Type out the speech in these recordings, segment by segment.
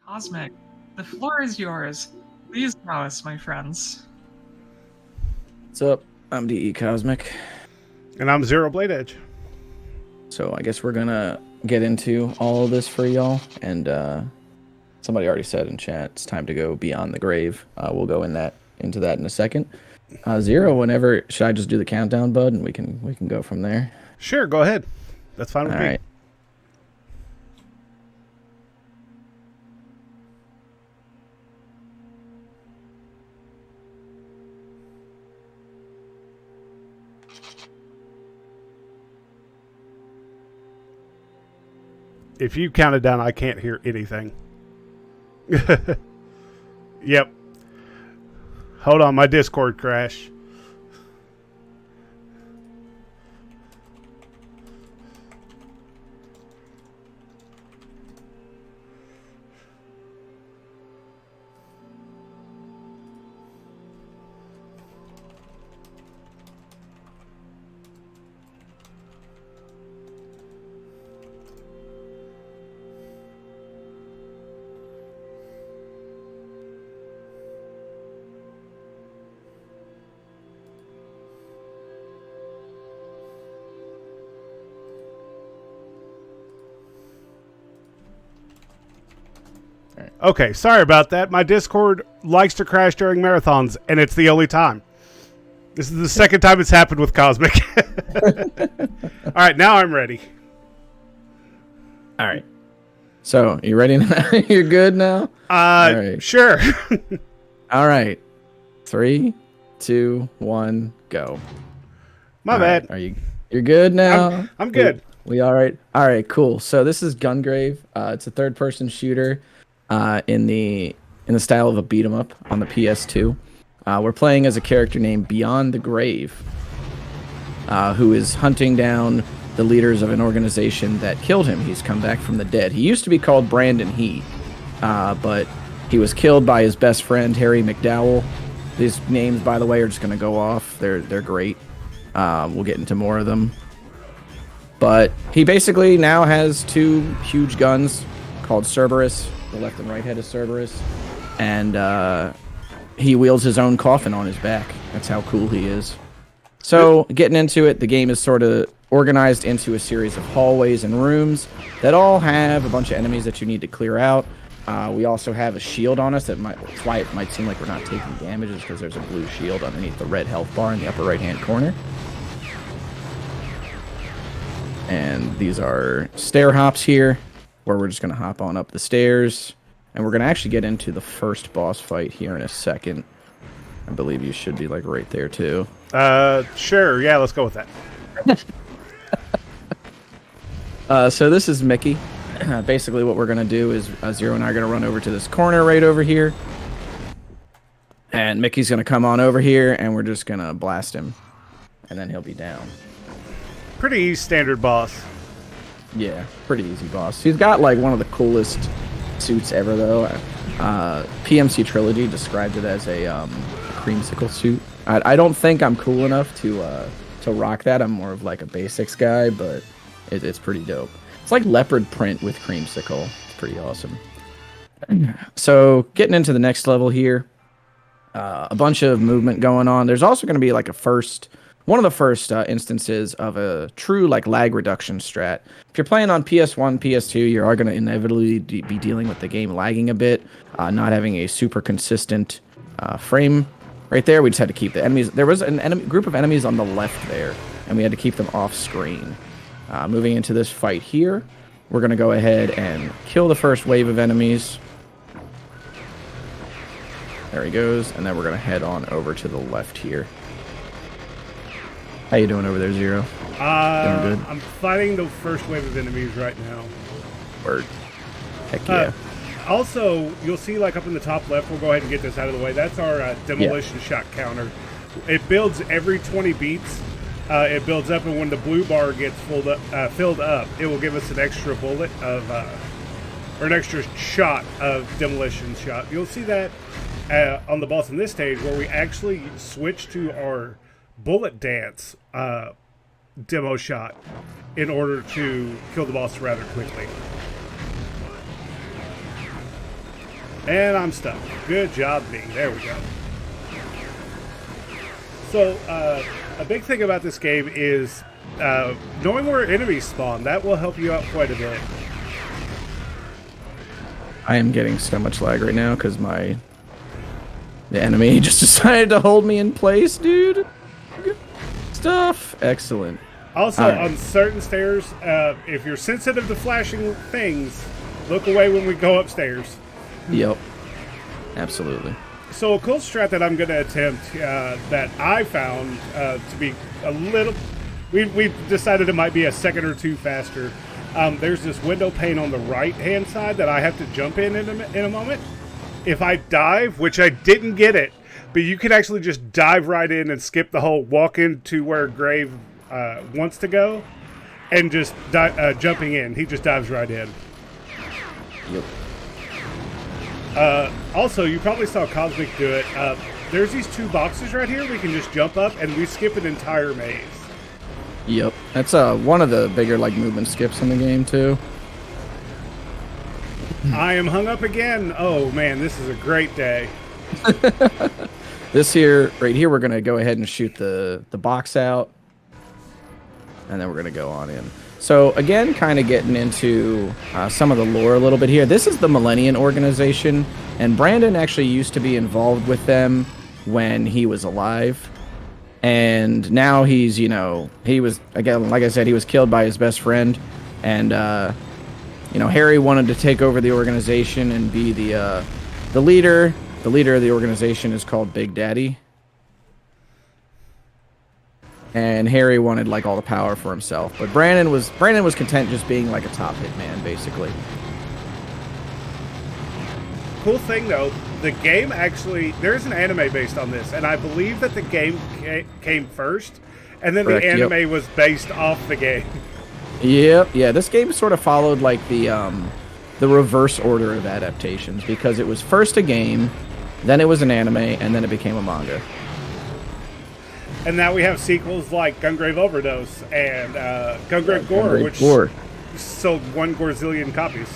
Cosmic, the floor is yours. Please tell us, my friends. What's up? I'm DE Cosmic. And I'm xerobladedge. So I guess we're gonna get into all of this for y'all. And somebody already said in chat it's time to go beyond the grave. We'll go into that in a second. Zero, whenever should I just do the countdown, bud, and we can go from there. Sure, go ahead. That's fine with All me. right. If you count it down, I can't hear anything. Yep. Hold on, my Discord crashed. Okay, sorry about that. My Discord likes to crash during marathons, and it's the only time. This is the second time it's happened with Cosmic. All right, now I'm ready. All right. So you ready now? You're good now. All right. Sure. All right. 3, 2, 1, go. My bad. Right. You're good now? I'm good. We all right? All right, cool. So this is Gungrave. It's a third-person shooter in the style of a beat 'em up on the PS2. We're playing as a character named Beyond the Grave, who is hunting down the leaders of an organization that killed him. He's come back from the dead. He used to be called Brandon Heat, but he was killed by his best friend, Harry McDowell. These names, by the way, are just going to go off. They're great. We'll get into more of them. But he basically now has 2 huge guns called Cerberus. The left and right head is Cerberus. And he wields his own coffin on his back. That's how cool he is. So, getting into it, the game is sort of organized into a series of hallways and rooms that all have a bunch of enemies that you need to clear out. We also have a shield on us. That's why it might seem like we're not taking damage, is because there's a blue shield underneath the red health bar in the upper right-hand corner. And these are stair hops here, where we're just going to hop on up the stairs. And we're going to actually get into the first boss fight here in a second. I believe you should be, like, right there, too. Sure. Yeah, let's go with that. So this is Mickey. Basically what we're going to do is Zero and I are going to run over to this corner right over here. And Mickey's going to come on over here, and we're just going to blast him. And then he'll be down. Pretty standard boss. Yeah, pretty easy boss. He's got, like, one of the coolest suits ever, though. PMC Trilogy described it as a creamsicle suit. I don't think I'm cool enough to rock that. I'm more of, like, a basics guy, but it's pretty dope. It's like leopard print with creamsicle. It's pretty awesome. So, getting into the next level here. A bunch of movement going on. There's also going to be, like, one of the first instances of a true, like, lag reduction strat. If you're playing on PS1, PS2, you are going to inevitably be dealing with the game lagging a bit, not having a super consistent frame. Right there, we just had to keep the enemies. There was an group of enemies on the left there, and we had to keep them off screen. Moving into this fight here, we're going to go ahead and kill the first wave of enemies. There he goes, and then we're going to head on over to the left here. How you doing over there, Zero? Doing good? I'm fighting the first wave of enemies right now. Word. Heck yeah. Also, you'll see, like, up in the top left, we'll go ahead and get this out of the way. That's our demolition shot counter. It builds every 20 beats. It builds up, and when the blue bar gets filled up, it will give us an extra bullet of, or an extra shot of demolition shot. You'll see that on the boss in this stage, where we actually switch to our bullet dance demo shot in order to kill the boss rather quickly. And I'm stuck. Good job, me. There we go. So, a big thing about this game is knowing where enemies spawn. That will help you out quite a bit. I am getting so much lag right now because the enemy just decided to hold me in place, dude. Stuff. Excellent. Also, on certain stairs, if you're sensitive to flashing things, look away when we go upstairs. Yep. Absolutely. So a cool strat that I'm going to attempt that I found to be a little... We've decided it might be a second or two faster. There's this window pane on the right-hand side that I have to jump in a moment. If I dive, which I didn't get it, but you can actually just dive right in and skip the whole walk into where Grave wants to go, and just jumping in. He just dives right in. Yep. Also, you probably saw Cosmic do it. There's these two boxes right here. We can just jump up, and we skip an entire maze. Yep. That's one of the bigger movement skips in the game too. I am hung up again. Oh man, this is a great day. Right here, we're gonna go ahead and shoot the box out, and then we're gonna go on in. So again, kind of getting into some of the lore a little bit here. This is the Millennium Organization, and Brandon actually used to be involved with them when he was alive. And now he's, he was, again, like I said, he was killed by his best friend. And, Harry wanted to take over the organization and be the leader. The leader of the organization is called Big Daddy. And Harry wanted all the power for himself, but Brandon was content just being a top hitman, basically. Cool thing though, the game actually, there's an anime based on this, and I believe that the game came first, and then Correct, the anime was based off the game. Yep, yeah. This game sort of followed the reverse order of adaptations, because it was first a game, then it was an anime, and then it became a manga. And now we have sequels like Gungrave Overdose and Gungrave Gore, which sold 1 gorzillion copies.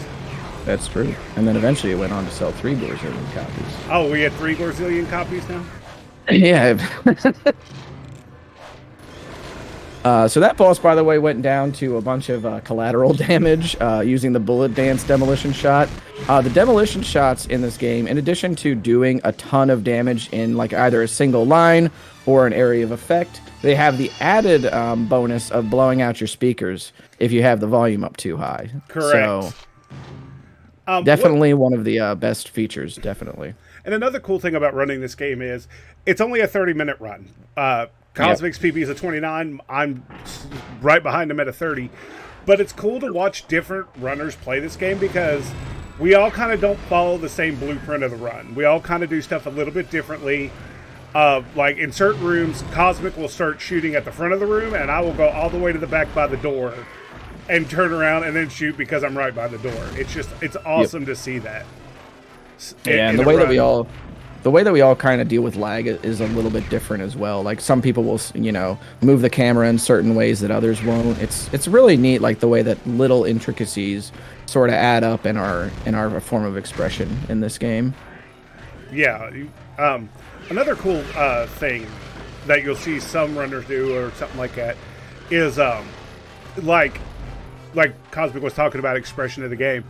That's true. And then eventually it went on to sell 3 gorzillion copies. Oh, we had 3 gorzillion copies now? Yeah. So that boss, by the way, went down to a bunch of collateral damage using the bullet dance demolition shot. The demolition shots in this game, in addition to doing a ton of damage in either a single line or an area of effect, they have the added bonus of blowing out your speakers if you have the volume up too high. Correct. So definitely one of the best features, definitely. And another cool thing about running this game is it's only a 30-minute run. Cosmic's PP is a 29. I'm right behind him at a 30. But it's cool to watch different runners play this game because we all kind of don't follow the same blueprint of the run. We all kind of do stuff a little bit differently. In certain rooms, Cosmic will start shooting at the front of the room, and I will go all the way to the back by the door and turn around and then shoot because I'm right by the door. It's awesome to see that. Yeah, and the way that we all kind of deal with lag is a little bit different as well. Some people will, move the camera in certain ways that others won't. It's really neat, the way that little intricacies sort of add up in our form of expression in this game. Yeah. Another cool thing that you'll see some runners do or something like that is like Cosmic was talking about expression of the game.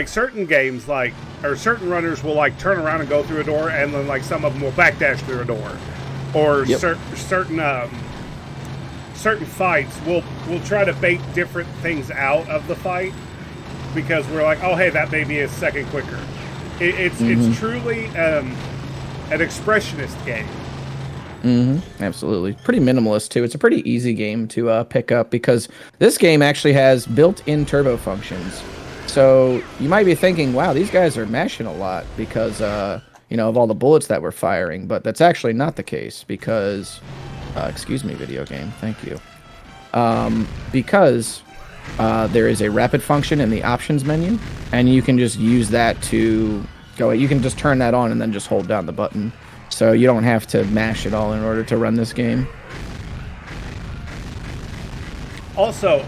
Certain games, or certain runners will turn around and go through a door, and then some of them will backdash through a door, or certain fights will try to bait different things out of the fight because we're like, oh hey, that may be a second quicker. It's truly an expressionist game. Absolutely. Pretty minimalist too. It's a pretty easy game to pick up because this game actually has built-in turbo functions. So you might be thinking, wow, these guys are mashing a lot because, of all the bullets that we're firing. But that's actually not the case because, excuse me, video game. Thank you. Because there is a rapid function in the options menu, and you can just use that to go. You can just turn that on and then just hold down the button. So you don't have to mash it all in order to run this game. Also,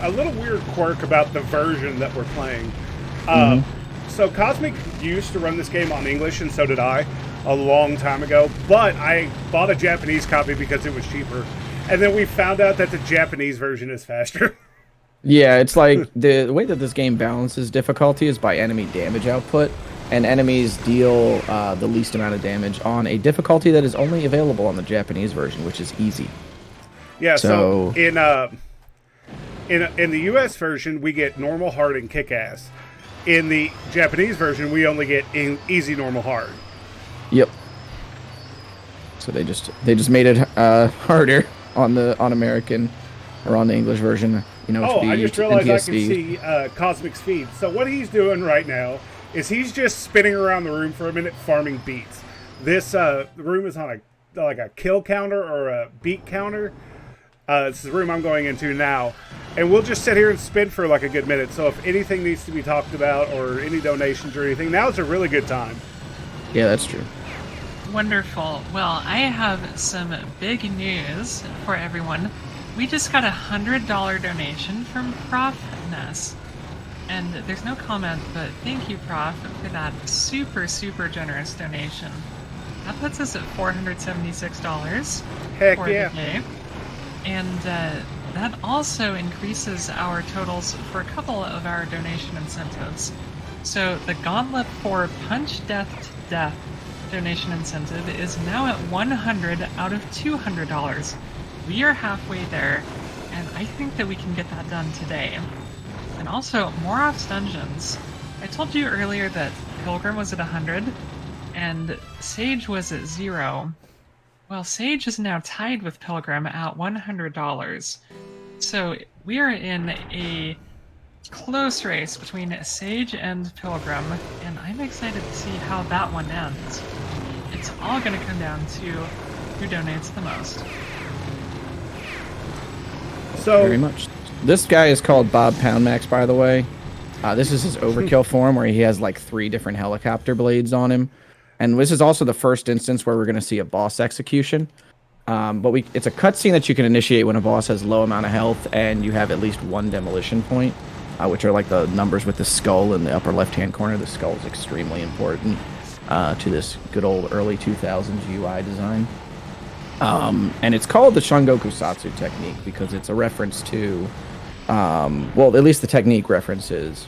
a little weird quirk about the version that we're playing. So Cosmic used to run this game on English, and so did I, a long time ago. But I bought a Japanese copy because it was cheaper, and then we found out that the Japanese version is faster. Yeah, it's like the way that this game balances difficulty is by enemy damage output, and enemies deal the least amount of damage on a difficulty that is only available on the Japanese version, which is easy. Yeah, so in the US version, we get normal, hard, and kick-ass. In the Japanese version, we only get easy, normal, hard. Yep. So they just made it harder on American or on the English version. You know, I just realized I can see Cosmic's feed. So what he's doing right now is he's just spinning around the room for a minute, farming beats. This room is on a kill counter or a beat counter. This is the room I'm going into now. And we'll just sit here and spin for like a good minute. So if anything needs to be talked about or any donations or anything, now's a really good time. Yeah, that's true. Wonderful. Well, I have some big news for everyone. We just got a $100 donation from Prof Ness. And there's no comment, but thank you, Prof, for that super, super generous donation. That puts us at $476 Heck for yeah. the day. And that also increases our totals for a couple of our donation incentives. So the Gauntlet for Punch Death to Death donation incentive is now at $100 out of $200. We are halfway there, and I think that we can get that done today. And also, Morov's Dungeons. I told you earlier that Pilgrim was at 100, and Sage was at 0. Well, Sage is now tied with Pilgrim at $100. So we are in a close race between Sage and Pilgrim, and I'm excited to see how that one ends. It's all going to come down to who donates the most. So Very much. This guy is called Bob Poundmax, by the way. This is his overkill form where he has like 3 different helicopter blades on him. And this is also the first instance where we're going to see a boss execution. But it's a cutscene that you can initiate when a boss has low amount of health and you have at least 1 demolition point, which are like the numbers with the skull in the upper left-hand corner. The skull is extremely important to this good old early 2000s UI design. And it's called the Shungoku Satsu technique because it's a reference to, well, at least the technique references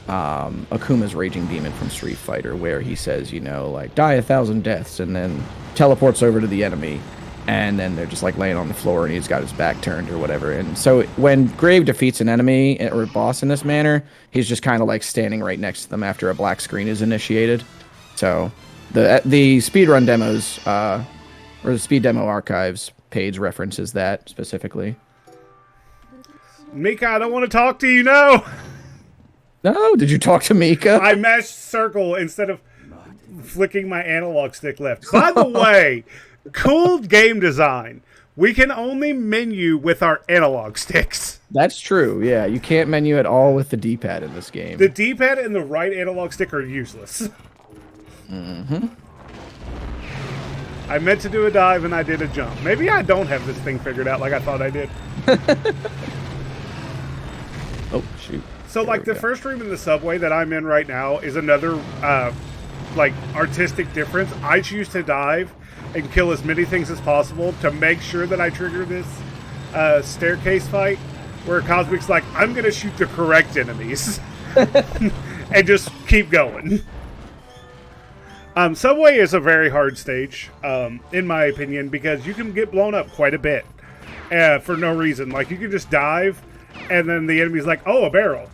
Akuma's Raging Demon from Street Fighter, where he says, you know, like, die 1,000 deaths, and then teleports over to the enemy, and then they're just, like, laying on the floor, and he's got his back turned or whatever. And so when Grave defeats an enemy or a boss in this manner, he's just kind of, like, standing right next to them after a black screen is initiated. So the speedrun demos, or the Speed Demo Archives page references that specifically. Mika, I don't want to talk to you, no! No, did you talk to Mika? I mashed circle instead of flicking my analog stick left. By the way, cool game design. We can only menu with our analog sticks. That's true, yeah. You can't menu at all with the D-pad in this game. The D-pad and the right analog stick are useless. Mm-hmm. I meant to do a dive and I did a jump. Maybe I don't have this thing figured out like I thought I did. Oh, shoot. So, like, the first room in the subway that I'm in right now is another, like, artistic difference. I choose to dive and kill as many things as possible to make sure that I trigger this staircase fight, where Cosmic's like, I'm going to shoot the correct enemies. And just keep going. Subway is a very hard stage, in my opinion, because you can get blown up quite a bit for no reason. Like, you can just dive, and then the enemy's like, oh, a barrel.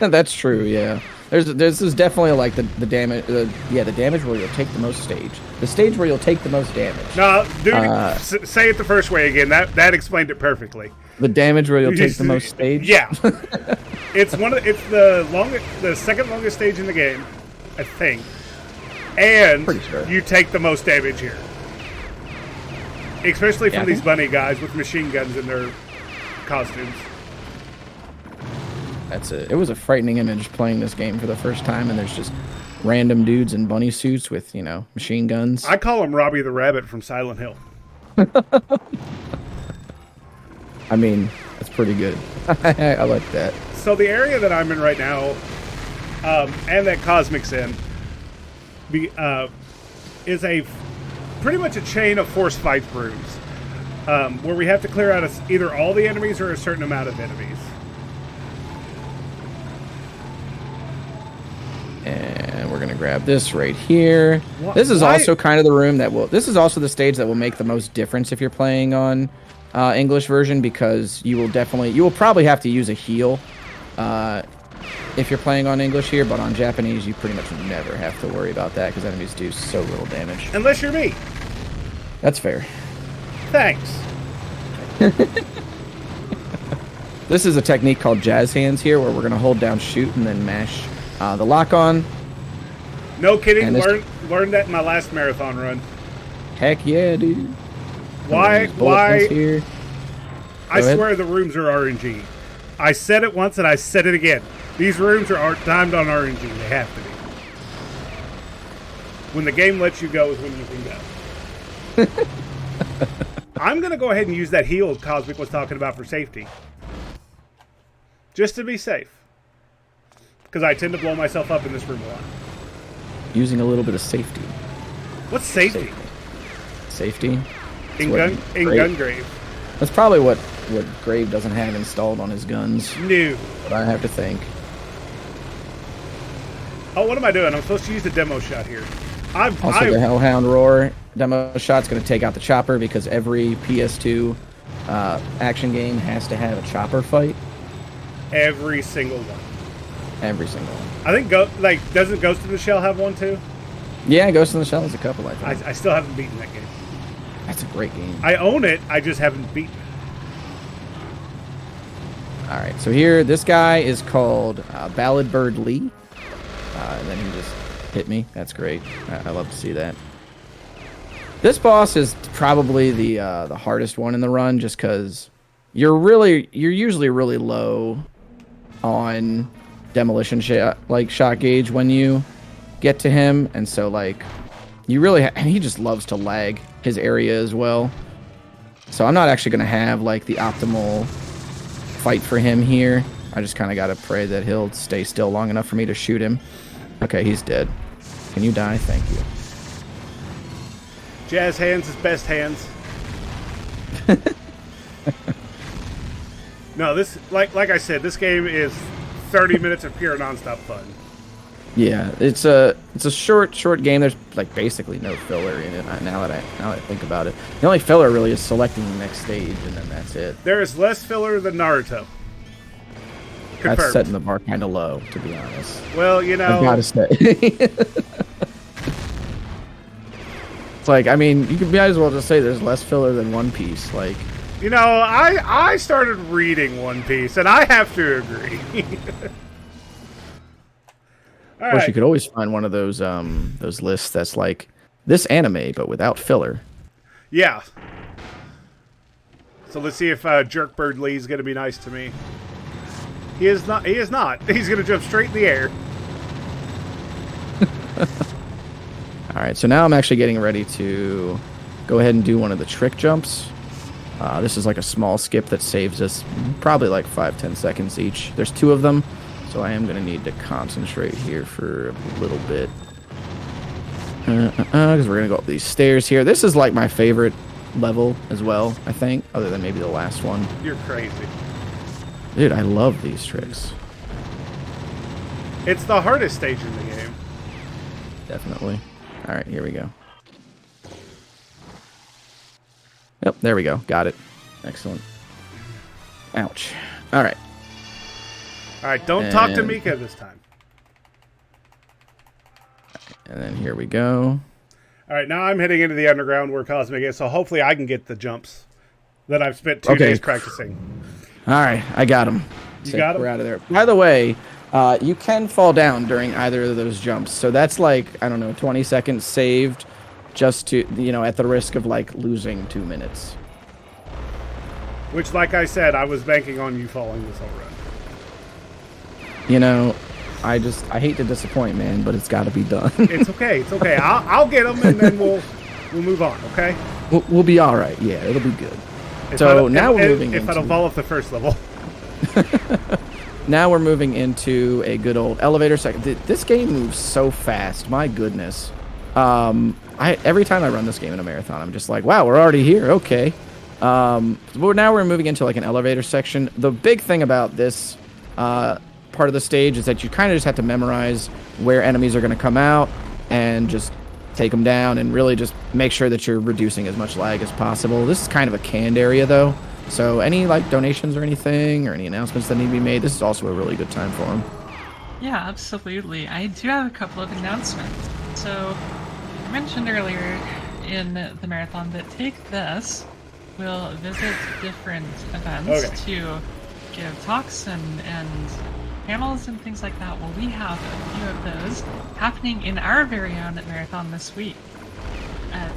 That's true, yeah. This is definitely like the damage, the damage where you'll take the most stage. The stage where you'll take the most damage. No, dude, say it the first way again. That explained it perfectly. The damage where you'll take the most stage? Yeah. It's the second longest stage in the game, I think. And Pretty sure. You take the most damage here. Especially from these bunny guys with machine guns in their costumes. It was a frightening image playing this game for the first time, and there's just random dudes in bunny suits with, you know, machine guns. I call him Robbie the Rabbit from Silent Hill. I mean, that's pretty good. I like that. So the area that I'm in right now and that Cosmic Sin is pretty much a chain of force fight rooms where we have to clear out either all the enemies or a certain amount of enemies. And we're gonna grab this right here. This is also kind of the room that will. This is also the stage that will make the most difference if you're playing on English version, because you will probably have to use a heal if you're playing on English here, but on Japanese you pretty much never have to worry about that because enemies do so little damage. Unless you're me. That's fair. Thanks. This is a technique called jazz hands here, where we're gonna hold down shoot and then mash the lock on. No kidding. Learned that in my last marathon run. Heck yeah, dude. Why? Here. I swear the rooms are RNG. I said it once and I said it again. These rooms are timed on RNG. They have to be. When the game lets you go is when you can go. I'm going to go ahead and use that heal Cosmic was talking about for safety. Just to be safe. Because I tend to blow myself up in this room a lot. Using a little bit of safety. What's safety? Safety? In Gungrave. That's probably what Grave doesn't have installed on his guns. No. But I have to think. Oh, what am I doing? I'm supposed to use the demo shot here. The Hellhound Roar demo shot's going to take out the chopper, because every PS2 action game has to have a chopper fight. Every single one. Every single one. I think, doesn't Ghost in the Shell have one too? Yeah, Ghost in the Shell has a couple, I think. I still haven't beaten that game. That's a great game. I own it, I just haven't beaten it. Alright, so here, this guy is called Ballad Bird Lee. And then he just hit me. That's great. I love to see that. This boss is probably the hardest one in the run, just because you're usually really low on demolition shot gauge when you get to him, and so and he just loves to lag his area as well. So I'm not actually going to have the optimal fight for him here. I just kind of got to pray that he'll stay still long enough for me to shoot him. Okay, he's dead. Can you die? Thank you. Jazz hands is best hands. No, this like I said, this game is 30 minutes of pure nonstop fun. Yeah, it's a short game. There's basically no filler in it. Now that I think about it, the only filler really is selecting the next stage, and then that's it. There is less filler than Naruto. Confirmed. That's setting the bar kind of low, to be honest. Well, I've got to say. It's I mean, you might as well just say there's less filler than One Piece. I started reading One Piece, and I have to agree. Of course, you could always find one of those lists that's this anime, but without filler. Yeah. So let's see if Jerkbird Lee's going to be nice to me. He is not. He's going to jump straight in the air. All right, so now I'm actually getting ready to go ahead and do one of the trick jumps. This is a small skip that saves us probably 5-10 seconds each. There's 2 of them, so I am going to need to concentrate here for a little bit. Because we're going to go up these stairs here. This is my favorite level as well, I think, other than maybe the last one. You're crazy. Dude, I love these tricks. It's the hardest stage in the game. Definitely. All right, here we go. Yep, there we go. Got it. Excellent. Ouch. All right. All right, don't talk to Mika this time. And then here we go. All right, now I'm heading into the underground where Cosmic is, so hopefully I can get the jumps that I've spent 2 days practicing. All right, I got him. You got him? We're out of there. By the way, you can fall down during either of those jumps. So that's I don't know, 20 seconds saved just to, at the risk of losing 2 minutes. Which, like I said, I was banking on you falling this whole run. I hate to disappoint, man, but it's got to be done. It's okay. It's okay. I'll get them, and then we'll move on, okay? We'll be all right. Yeah, it'll be good. So now we're moving if I don't fall off the first level. now we're moving into a good old elevator section. This game moves so fast. My goodness. Every time I run this game in a marathon, I'm just like, wow, we're already here. Okay. But now we're moving into like an elevator section. The big thing about this part of the stage is that you kind of just have to memorize where enemies are going to come out and just take them down and really just make sure that you're reducing as much lag as possible. This is kind of a canned area though. So any like donations or anything or any announcements that need to be made, this is also a really good time for them. Yeah, absolutely. I do have a couple of announcements. So I mentioned earlier in the marathon that Take This will visit different events to give talks and panels and things like that. Well, we have a few of those happening in our very own marathon this week.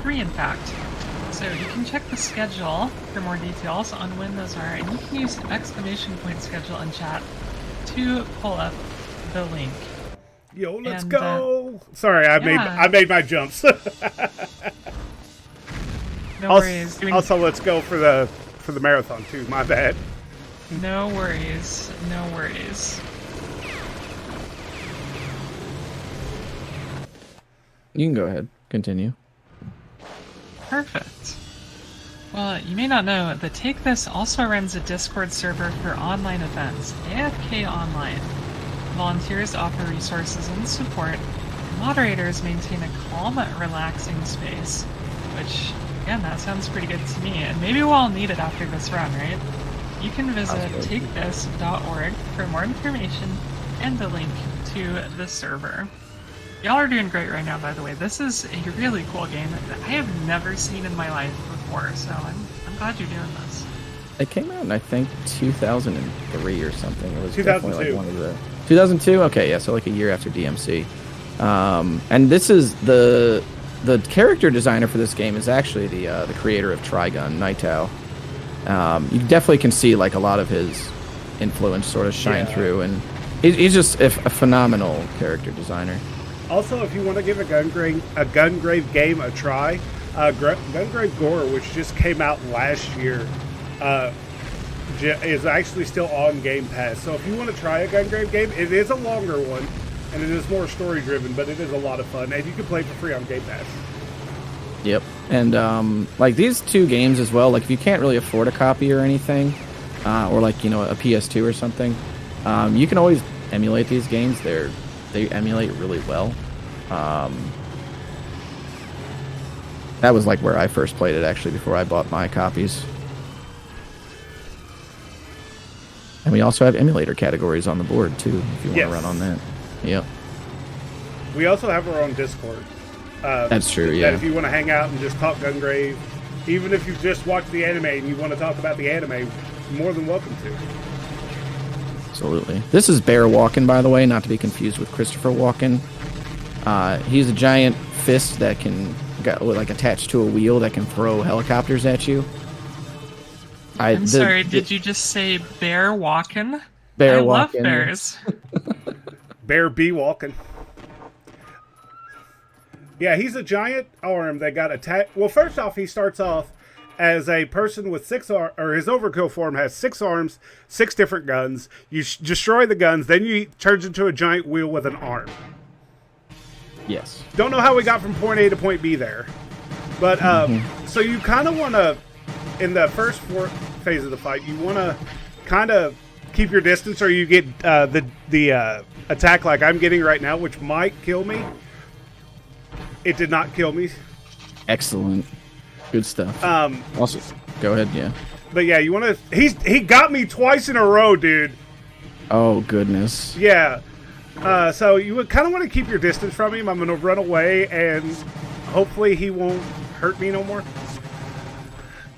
3, in fact. So you can check the schedule for more details on when those are, and you can use !schedule in chat to pull up the link. Yo, let's go! Sorry, I made my jumps. No worries. Also, let's go for the marathon too. My bad. No worries. No worries. You can go ahead. Continue. Perfect. Well, you may not know that Take This also runs a Discord server for online events, AFK Online. Volunteers offer resources and support, and moderators maintain a calm, relaxing space. Which, again, that sounds pretty good to me, and maybe we'll all need it after this run, right? You can visit takethis.org for more information and the link to the server. Y'all are doing great right now, by the way. This is a really cool game that I have never seen in my life before, so I'm glad you're doing this. It came out in, I think, 2003 or something. It was 2002. Like one of the 2002? Okay, yeah, so like a year after DMC. And this is the character designer for this game is actually the creator of Trigun, Nightao. You definitely can see like a lot of his influence sort of shine through, and he's just a phenomenal character designer. Also, if you want to give a Gungrave game a try, Gungrave Gore, which just came out last year, is actually still on Game Pass. So if you want to try a Gungrave game, it is a longer one, and it is more story-driven, but it is a lot of fun, and you can play for free on Game Pass. Yep, and like these two games as well, like if you can't really afford a copy or anything, or like, you know, a PS2 or something, you can always emulate these games. They emulate really well. That was like where I first played it, actually, before I bought my copies. And we also have emulator categories on the board too, if you want to run on that. Yep. We also have our own Discord. That's true, yeah. That if you want to hang out and just talk Gungrave, even if you've just watched the anime and you want to talk about the anime, you're more than welcome to. Absolutely. This is Bear Walken, by the way, not to be confused with Christopher Walken. He's a giant fist that can got like attached to a wheel that can throw helicopters at you. I'm sorry, did you just say Bear Walken? Bear I Walken. love bears. Bear B. Walken. Yeah, he's a giant arm that got attacked. Well, first off, he starts off as a person with 6 arms, or his overkill form has 6 arms, 6 different guns. You destroy the guns, then he turns into a giant wheel with an arm. Yes. Don't know how we got from point A to point B there. But, so you kind of want to, in the first phase of the fight, you want to kind of keep your distance, or you get the attack like I'm getting right now, which might kill me. It did not kill me. Excellent. Good stuff. Also, go ahead, yeah. But yeah, you want to... He got me twice in a row, dude. Oh, goodness. Yeah. So you would kind of want to keep your distance from him. I'm going to run away, and hopefully he won't hurt me no more.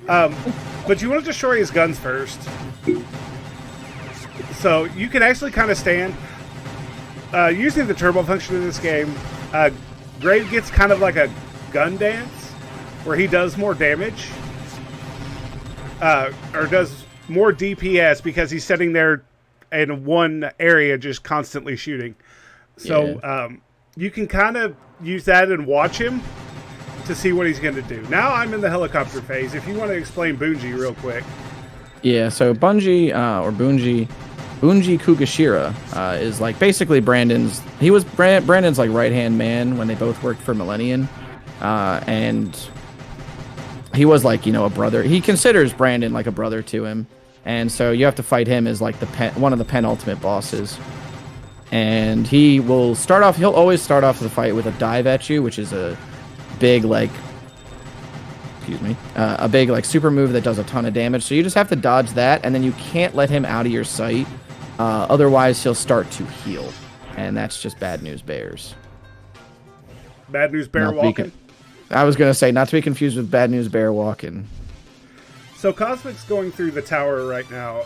But you want to destroy his guns first. So you can actually kind of stand. Using the turbo function in this game, Grave gets kind of like a gun dance, where he does more damage. Or does more DPS because he's sitting there in one area just constantly shooting. So you can kind of use that and watch him to see what he's going to do. Now I'm in the helicopter phase. If you want to explain Bungie real quick. Yeah, so Bungie, or Bungie, Bunji Kugashira is like basically Brandon's. He was Brandon's like right-hand man when they both worked for Millennium, and he was like, you know, a brother. He considers Brandon like a brother to him, and so you have to fight him as like one of the penultimate bosses. And he will start off. He'll always start off the fight with a dive at you, which is a big like. Excuse me, a big like super move that does a ton of damage. So you just have to dodge that, and then you can't let him out of your sight. Otherwise, he'll start to heal, and that's just bad news bears. Bad news bear walking? I was going to say, not to be confused with bad news bear walking. So Cosmic's going through the tower right now.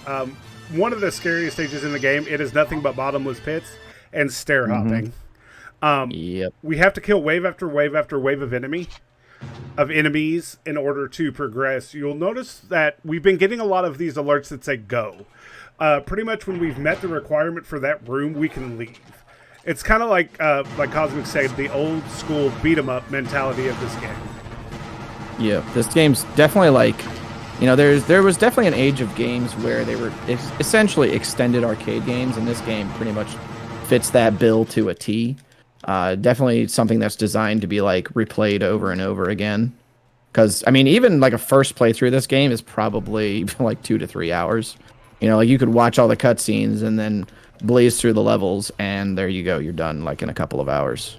One of the scariest stages in the game, it is nothing but bottomless pits and stair hopping. Yep. We have to kill wave after wave after wave of enemies in order to progress. You'll notice that we've been getting a lot of these alerts that say go. Pretty much when we've met the requirement for that room, we can leave. It's kind of like Cosmic said, the old school beat 'em up mentality of this game. Yeah, this game's definitely like, you know, there was definitely an age of games where they were essentially extended arcade games, and this game pretty much fits that bill to a T. Definitely something that's designed to be like replayed over and over again. Because I mean, even like a first playthrough of this game is probably like 2 to 3 hours. You know, like you could watch all the cutscenes and then blaze through the levels, and there you go, you're done like in a couple of hours.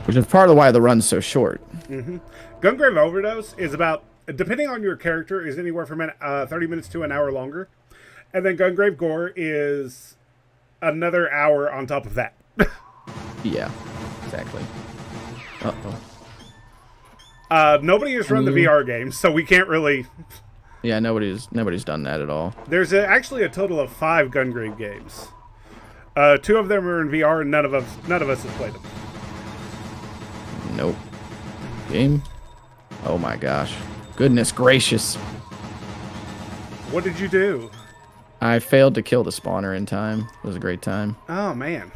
Which is part of why the run's so short. Gungrave Overdose is about, depending on your character, is anywhere from 30 minutes to an hour longer. And then Gungrave Gore is another hour on top of that. Yeah, exactly. Nobody has run the VR game, so we can't really... Yeah, nobody's done that at all. There's actually a total of 5 Gungrave games. 2 of them are in VR, and none of us have played them. Nope. Game? Oh my gosh. Goodness gracious. What did you do? I failed to kill the spawner in time. It was a great time. Oh, man.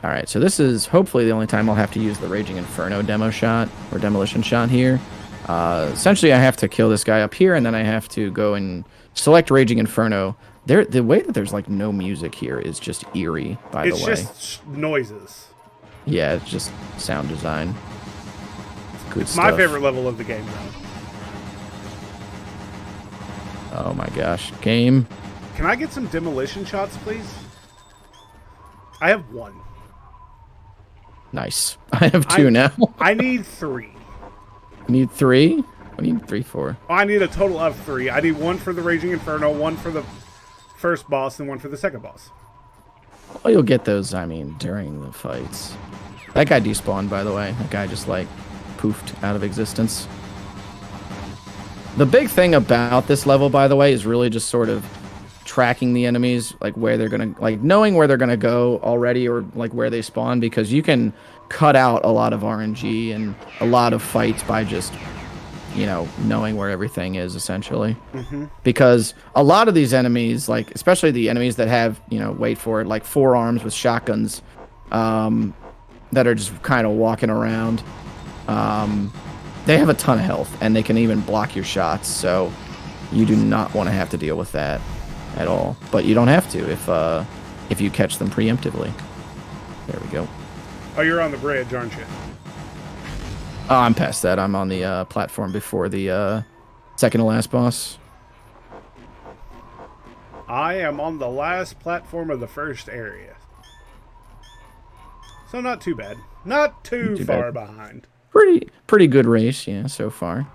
Alright, so this is hopefully the only time I'll have to use the Raging Inferno demo shot, or demolition shot here. Essentially, I have to kill this guy up here, and then I have to go and select Raging Inferno. The way that there's like no music here is just eerie, by the way. It's just noises. Yeah, it's just sound design. Good it's stuff. my favorite level of the game, though. Oh my gosh. Game. Can I get some demolition shots, please? I have 1. Nice. I have 2 now. I need 3. I need 3? What do you need 3 for? Oh, I need a total of 3. I need 1 for the Raging Inferno, 1 for the first boss, and 1 for the second boss. Well, you'll get those, I mean, during the fights. That guy despawned, by the way. That guy just, like, poofed out of existence. The big thing about this level, by the way, is really just sort of tracking the enemies, like where they're gonna, like knowing where they're gonna go already, or like where they spawn, because you can cut out a lot of RNG and a lot of fights by just, you know, knowing where everything is, essentially. Because a lot of these enemies, like especially the enemies that have, you know, wait for it, like forearms with shotguns, that are just kind of walking around, they have a ton of health, and they can even block your shots, so you do not want to have to deal with that at all. But you don't have to if you catch them preemptively. There we go. Oh, you're on the bridge, aren't you? Oh, I'm past that. I'm on the platform before the second to last boss. I am on the last platform of the first area. So not too bad. Not too far behind. Pretty good race, yeah, so far.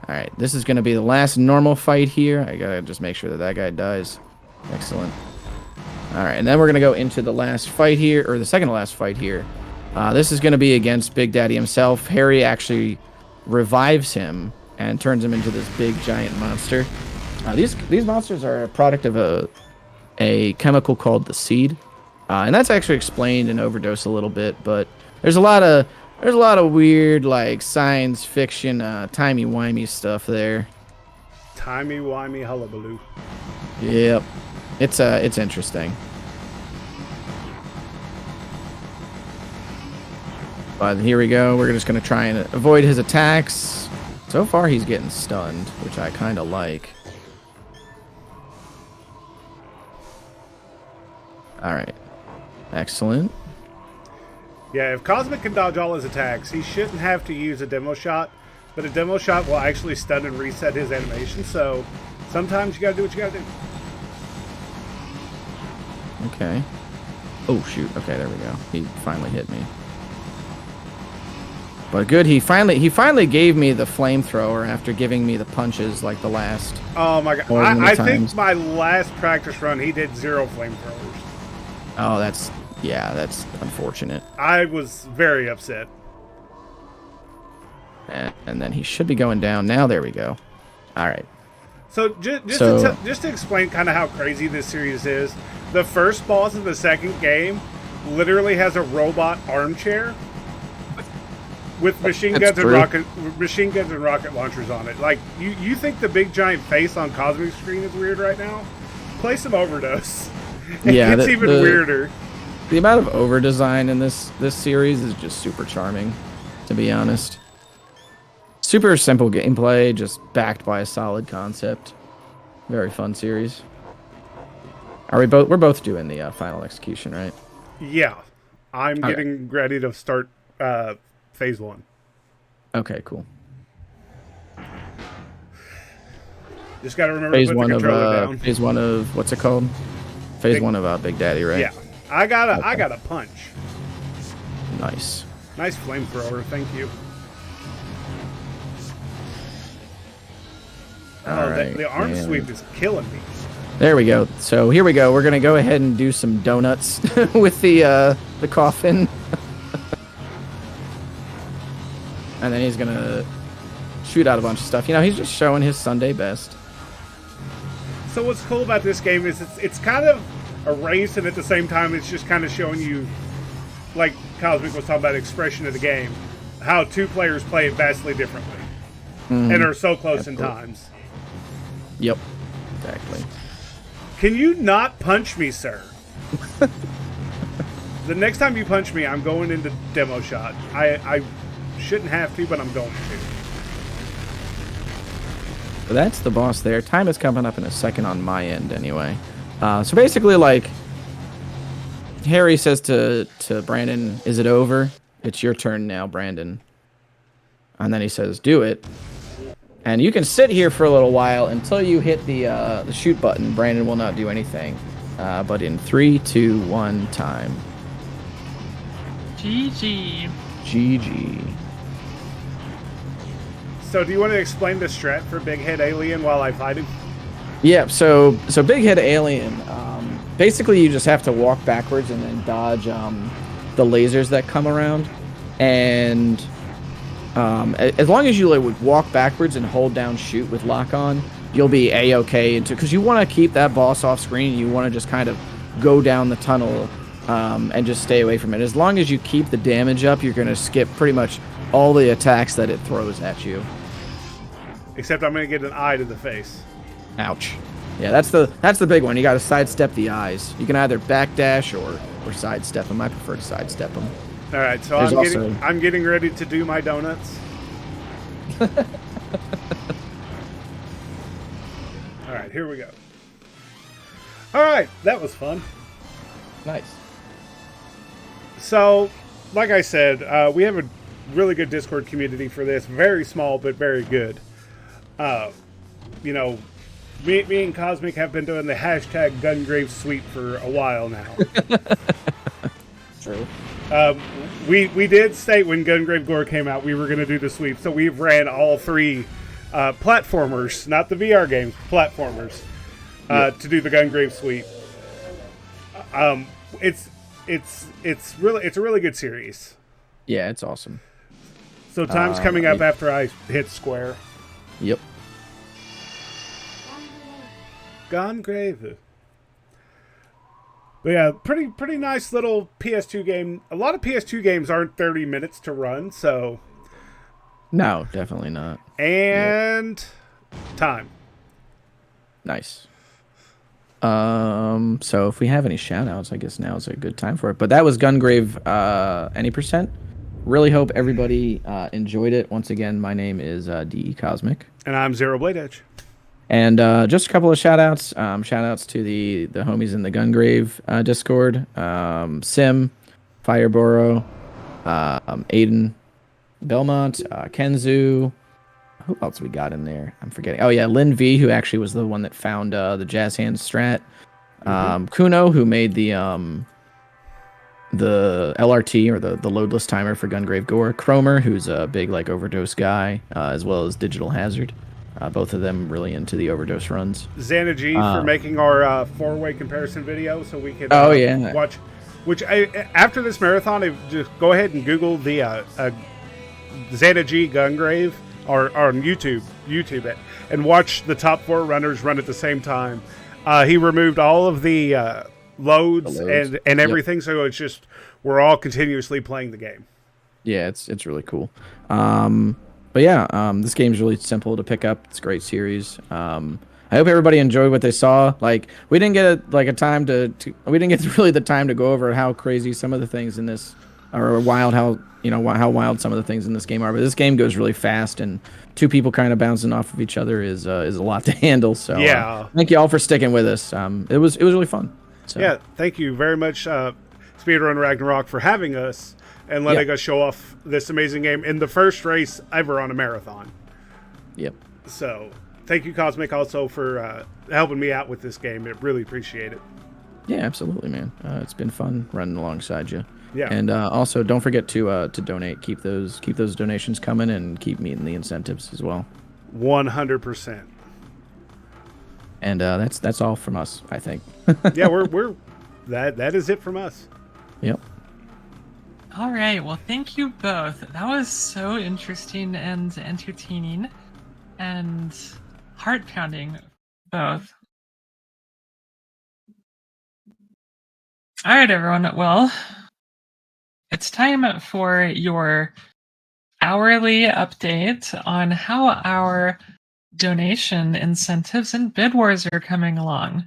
All right, this is going to be the last normal fight here. I got to just make sure that that guy dies. Excellent. All right, and then we're going to go into the last fight here, or the second to last fight here. This is going to be against Big Daddy himself. Harry actually revives him and turns him into this big giant monster. These monsters are a product of a chemical called the seed, and that's actually explained in Overdose a little bit. But there's a lot of weird, like, science fiction, timey-wimey stuff there. Timey-wimey hullabaloo. Yep. It's interesting. But here we go. We're just going to try and avoid his attacks. So far, he's getting stunned, which I kind of like. All right. Excellent. Yeah, if Cosmic can dodge all his attacks, he shouldn't have to use a demo shot, but a demo shot will actually stun and reset his animation, so sometimes you gotta do what you gotta do. Okay. Oh, shoot. Okay, there we go. He finally hit me. But good, he finally gave me the flamethrower after giving me the punches like the last. Oh my god. I think my last practice run, he did 0 flamethrowers. Oh, that's unfortunate. I was very upset. And then he should be going down. Now there we go. All right. So just to explain kind of how crazy this series is, the first boss of the second game literally has a robot armchair with machine guns and rocket launchers on it. Like you think the big giant face on Cosmic's screen is weird right now? Play some Overdose. It's even weirder. The amount of over design in this series is just super charming, to be honest. Super simple gameplay, just backed by a solid concept. Very fun series. We're both doing the final execution, right? Yeah, I'm getting ready to start phase 1. Okay, cool. Just gotta remember to put the controller down. Phase 1 of what's it called? Phase 1 of Big Daddy, right? Yeah, I got a punch. Nice. Nice flamethrower, thank you. The arm sweep is killing me. There we go. So here we go. We're gonna go ahead and do some donuts with the coffin, and then he's gonna shoot out a bunch of stuff. You know, he's just showing his Sunday best. So what's cool about this game is it's kind of a race, and at the same time, it's just kind of showing you, like Cosmic was talking about, expression of the game, how 2 players play it vastly differently, and are so close in times. Yep, exactly. Can you not punch me, sir? The next time you punch me, I'm going into demo shot. I shouldn't have to, but I'm going to. So that's the boss there. Time is coming up in a second on my end anyway. So basically, like, Harry says to Brandon, "Is it over? It's your turn now, Brandon." And then he says, "Do it." And you can sit here for a little while until you hit the shoot button. Brandon will not do anything. But in 3, 2, 1, time. GG. GG. So do you want to explain the strat for Big Head Alien while I fight him? Yeah, so Big Head Alien, basically you just have to walk backwards and then dodge the lasers that come around. And as long as you would walk backwards and hold down shoot with lock on, you'll be A-okay. Because you want to keep that boss off screen. You want to just kind of go down the tunnel and just stay away from it. As long as you keep the damage up, you're going to skip pretty much all the attacks that it throws at you. Except I'm going to get an eye to the face. Ouch. Yeah, that's the big one. You got to sidestep the eyes. You can either backdash or sidestep them. I prefer to sidestep them. All right, so I'm getting ready to do my donuts. All right, here we go. All right, that was fun. Nice. So, like I said, we have a really good Discord community for this. Very small, but very good. You know, me and Cosmic have been doing the hashtag Gungrave sweep for a while now. True. We did state when Gungrave Gore came out we were going to do the sweep, so we've ran all 3 platformers, not the VR games, platformers, to do the Gungrave sweep. It's a really good series. Yeah, it's awesome. So time's coming up after I hit square. Yep. Gungrave. But yeah, pretty nice little PS2 game. A lot of PS2 games aren't 30 minutes to run, so... No, definitely not. And... time. Nice. So if we have any shout-outs, I guess now is a good time for it. But that was Gungrave, any percent. Really hope everybody enjoyed it. Once again, my name is DE Cosmic. And I'm xerobladedge. And just a couple of shout outs. Shout outs to the homies in the Gungrave Discord. Sim, Fireboro, Aiden, Belmont, Kenzu. Who else we got in there? I'm forgetting. Oh yeah, Lynn V, who actually was the one that found the jazz hand strat. Kuno, who made the LRT or the loadless timer for Gungrave Gore. Cromer, who's a big like overdose guy, as well as Digital Hazard. Both of them really into the overdose runs. Xana G for making our four-way comparison video, so we could watch. Which after this marathon, just go ahead and Google the Xana G Gungrave or on YouTube it, and watch the top 4 runners run at the same time. He removed all of the loads and everything, so it's just we're all continuously playing the game. Yeah, it's really cool. But yeah, this game's really simple to pick up. It's a great series. I hope everybody enjoyed what they saw. Like we didn't get a time to we didn't get really the time to go over how crazy some of the things in this are, wild how wild some of the things in this game are. But this game goes really fast, and 2 people kind of bouncing off of each other is a lot to handle. So yeah, thank you all for sticking with us. It was really fun. So. Yeah, thank you very much, Speedrun Ragnarok, for having us and letting us show off this amazing game in the first race ever on a marathon. Yep. So, thank you, Cosmic, also for helping me out with this game. I really appreciate it. Yeah, absolutely, man. It's been fun running alongside you. Yeah. And also, don't forget to donate. Keep those donations coming, and keep meeting the incentives as well. 100%. And that's all from us, I think. Yeah, we're that is it from us. Yep. All right. Well, thank you both. That was so interesting and entertaining and heart-pounding, both. All right, everyone. Well, it's time for your hourly update on how our donation incentives and bid wars are coming along.